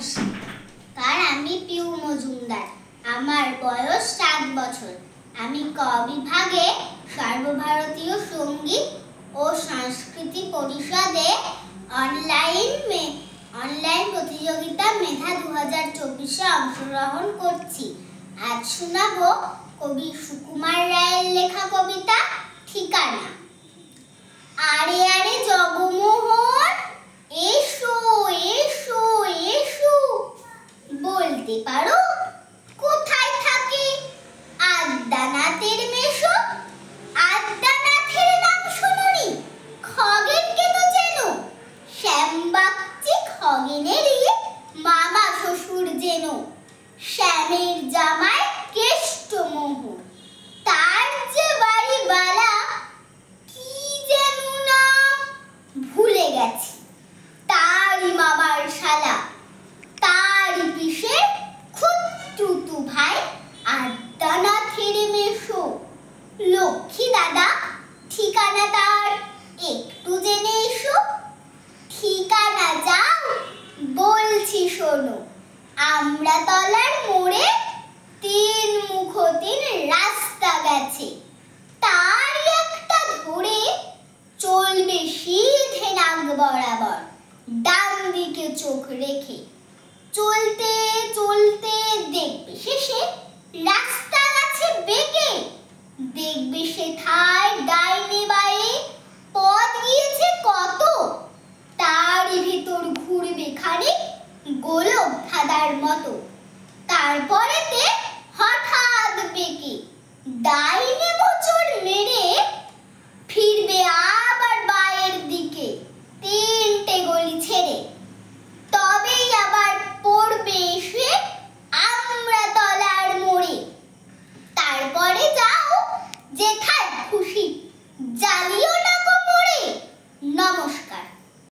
নমস্কার, আমি পিউ মজুমদার। আমার বয়স 7 বছর। আমি ক বিভাগে সর্বভারতীয় সঙ্গীত ও সংস্কৃতি পরিষদে অনলাইন প্রতিযোগিতা মেধা 2024-এ অংশগ্রহণ করছি। আজ শোনাবো কবি সুকুমার রায়ের লেখা কবিতা ঠিকানা। আরে আরে জগমোহন, এসো এসো এসো, বলতে পারো কোথায় থাকে আদ্যানাথের মেশো? আদ্যানাথের নাম শুনুনি, খগেনকে তো চেনো। শ্যামবাগচি খগেনেরই মামা শ্বশুর যেন। শ্যামের জামাই কেষ্টমোহন, তার যে বাড়ি বালা, কি যেন নাম ভুলে গেছি। তারই মামার শালা, তারই পিসের খুঁততুতু ভাই আদ্যানাথের মেশো। লক্ষ্মী দাদা, ঠিকানা তার একটু জেনে এসো। ঠিকানা যাও, বলছি শোনো। আমড়াতলার মোড়ে 3 মুখ 3 রাস্তা গেছে, তারই একটা ধরে চলবে সিধে নাক বরাবর, ডান দিকে চোখ রেখে। চলতে চলতে দেখবে শেষে রাস্তা আছে বেঁকে। দেখবে সেথায় ডাইনে বাঁয়ে পথ গিয়েছে কত, তারই ভিতর ঘুরবে খানিক গোলক ধাঁধার মতো। তারপরেতে হঠাৎ বেঁকে ডাইনে মোচড় মেরে ফিরবে আবার বাঁয়ের দিকে 3টে গলি ছেড়ে। তবেই আবার পড়বে এসে আমড়াতলার মোড়ে। তারপরে যাও যেথায় খুশি